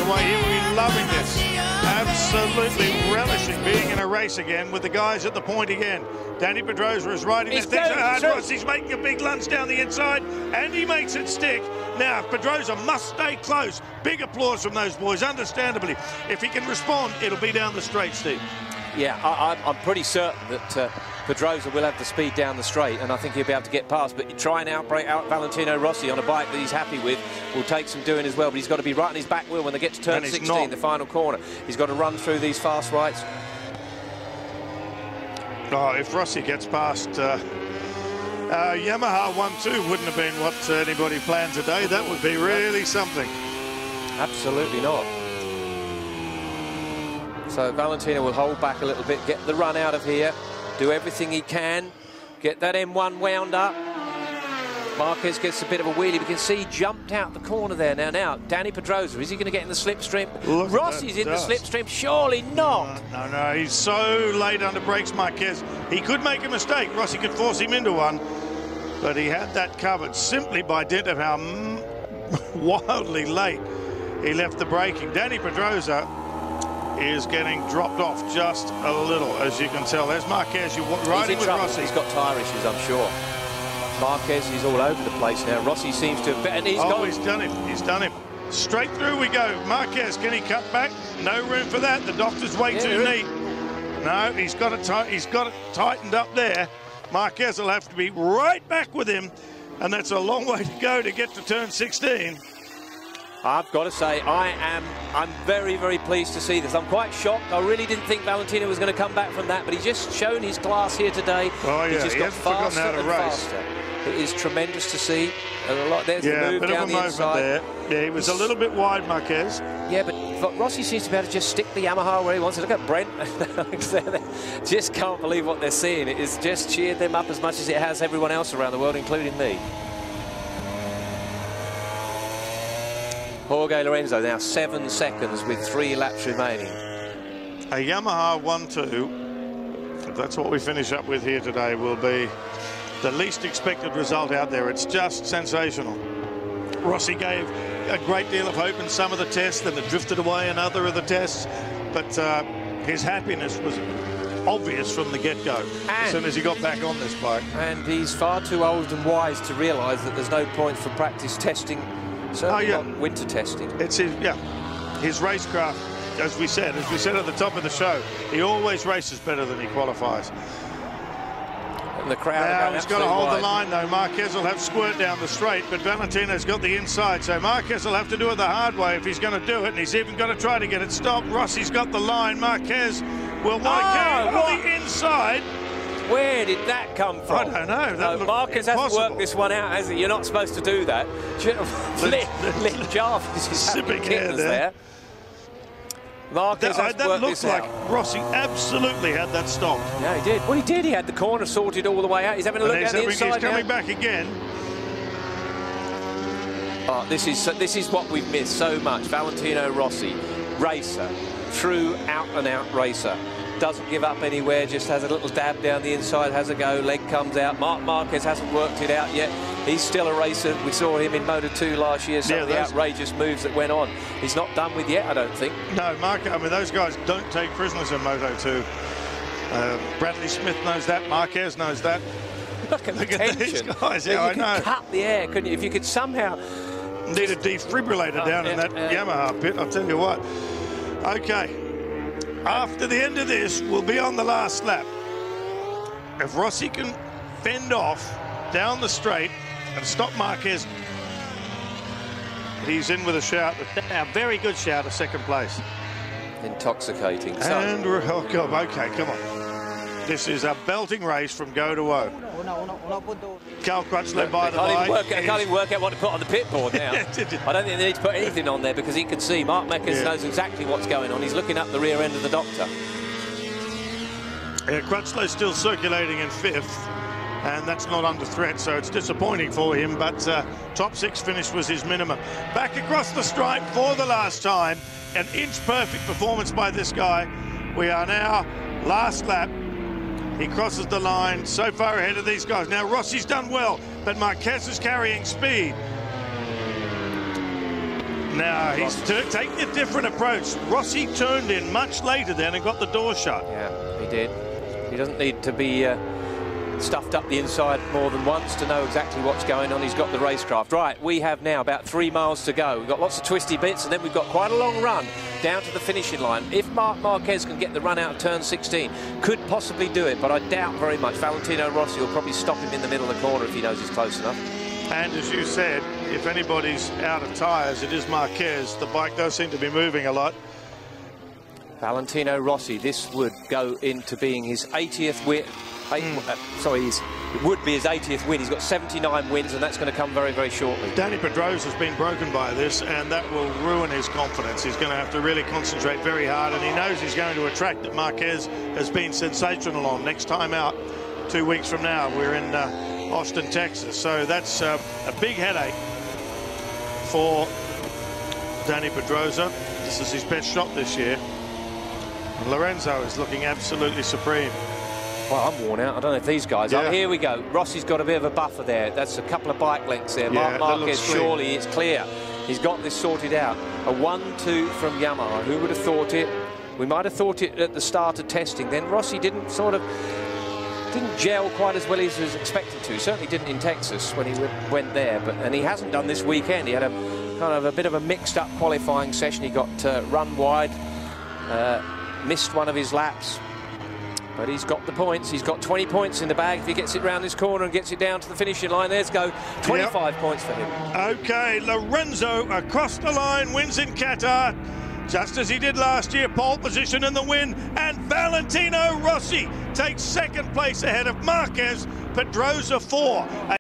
away. He will be loving this. Absolutely relishing being in a race again with the guys at the point again. Danny Pedrosa is riding this thing so hard. Rossi's making a big lunge down the inside, and he makes it stick. Now, Pedrosa must stay close. Big applause from those boys, understandably. If he can respond, it'll be down the straight, Steve. Yeah, I'm pretty certain that Pedrosa will have the speed down the straight, and I think he'll be able to get past. But try and outbrake out Valentino Rossi on a bike that he's happy with will take some doing as well. But he's got to be right on his back wheel when they get to turn 16, the final corner. He's got to run through these fast rights. Oh, if Rossi gets past Yamaha 1-2 wouldn't have been what anybody planned today. That would be really something. Absolutely not. So Valentino will hold back a little bit, get the run out of here, do everything he can, get that M1 wound up. Marquez gets a bit of a wheelie. We can see he jumped out the corner there. Now, Danny Pedrosa, is he going to get in the slipstream? Rossi's in the slipstream, surely not. No, he's so late under brakes, Marquez. He could make a mistake. Rossi could force him into one, but he had that covered simply by dint of how wildly late he left the braking. Danny Pedrosa is getting dropped off just a little, as you can tell. There's Marquez, you're riding with Rossi. He's got tyre issues, I'm sure. Marquez is all over the place now. Rossi seems to have bet, and he's done him. He's done him. Straight through we go. Marquez, can he cut back? No room for that. The doctor's way too neat. No, he's got it tightened up there. Marquez will have to be right back with him, and that's a long way to go to get to turn 16. I've got to say, I'm very, very pleased to see this. I'm quite shocked. I really didn't think Valentino was going to come back from that, but he's just shown his class here today. Oh, yeah, he's just got faster and faster. It is tremendous to see. There's the move bit down of a the movement inside. there. Yeah, he was a little bit wide, Marquez. Yeah, but Rossi seems to be able to just stick the Yamaha where he wants to. Look at Brent. Just can't believe what they're seeing. It has just cheered them up as much as it has everyone else around the world, including me. Jorge Lorenzo now 7 seconds with 3 laps remaining. A Yamaha 1-2, if that's what we finish up with here today, will be the least expected result out there. It's just sensational. Rossi gave a great deal of hope in some of the tests, then it drifted away in other of the tests, but his happiness was obvious from the get-go as soon as he got back on this bike. And he's far too old and wise to realise that there's no point for practice testing. Certainly not winter testing. It's his racecraft, as we said at the top of the show. He always races better than he qualifies. And the crowd. Now he's got to hold the line though. Marquez will have squirt down the straight, but Valentino's got the inside, so Marquez will have to do it the hard way if he's going to do it, and he's even got to try to get it stopped. Rossi's got the line. Marquez will want to go on the inside. Where did that come from? I don't know. That Marquez hasn't worked this one out, has he? You're not supposed to do that. Lynn Jarvis is sipping hair there. Marquez that looks like Rossi absolutely had that stopped. Yeah, he did. Well, he did. He had the corner sorted all the way out. He's having a look at the inside. He's coming back again. Oh, this is what we've missed so much. Valentino Rossi, racer, true out-and-out racer. Doesn't give up anywhere, just has a little dab down the inside, has a go, leg comes out. Marc Marquez hasn't worked it out yet. He's still a racer. We saw him in Moto2 last year, some of the outrageous moves that went on. He's not done with yet, I don't think. No, I mean, those guys don't take prisoners in Moto2. Bradley Smith knows that, Marquez knows that. Look at these guys, yeah, I know. You could cut the air, couldn't you? If you could somehow... Need a defibrillator down in that Yamaha pit, I'll tell you what. Okay. After the end of this, we'll be on the last lap. If Rossi can fend off down the straight and stop Marquez, he's in with a shout, a very good shout of second place. Intoxicating. And, oh God, okay, come on. This is a belting race from go to O. Cal Crutchlow, by the way. I can't even work out what to put on the pit board now. I don't think they need to put anything on there because he can see. Marc Marquez knows exactly what's going on. He's looking up the rear end of the doctor. Crutchlow's still circulating in 5th, and that's not under threat, so it's disappointing for him, but top 6 finish was his minimum. Back across the stripe for the last time. An inch-perfect performance by this guy. We are now last lap. He crosses the line, so far ahead of these guys. Now, Rossi's done well, but Marquez is carrying speed. Now, he's taking a different approach. Rossi turned in much later then and got the door shut. Yeah, he did. He doesn't need to be stuffed up the inside more than once to know exactly what's going on. He's got the racecraft. Right, we have now about 3 miles to go. We've got lots of twisty bits, and then we've got quite a long run down to the finishing line. If Marquez can get the run out of turn 16, could possibly do it, but I doubt very much. Valentino Rossi will probably stop him in the middle of the corner if he knows he's close enough. And as you said, if anybody's out of tyres, it is Marquez. The bike does seem to be moving a lot. Valentino Rossi, this would go into being his 80th win. It would be his 80th win. He's got 79 wins, and that's going to come very, very shortly. Dani Pedrosa has been broken by this, and that will ruin his confidence. He's going to have to really concentrate very hard, and he knows he's going to a track that Marquez has been sensational on. Next time out, 2 weeks from now, we're in Austin, Texas. So that's a big headache for Dani Pedrosa. This is his best shot this year. And Lorenzo is looking absolutely supreme. Well, I'm worn out. I don't know if these guys are. Here we go. Rossi's got a bit of a buffer there. That's a couple of bike lengths there. Yeah, Marquez, surely it's clear. He's got this sorted out. A 1-2 from Yamaha. Who would have thought it? We might have thought it at the start of testing. Then Rossi didn't gel quite as well as he was expected to. Certainly didn't in Texas when he went there. And he hasn't done this weekend. He had a kind of a bit of a mixed-up qualifying session. He got run wide, missed one of his laps. But he's got the points. He's got 20 points in the bag if he gets it round this corner and gets it down to the finishing line. There's go. 25 points for him. OK, Lorenzo across the line, wins in Qatar, just as he did last year. Pole position in the win. And Valentino Rossi takes second place ahead of Marquez. Pedrosa 4.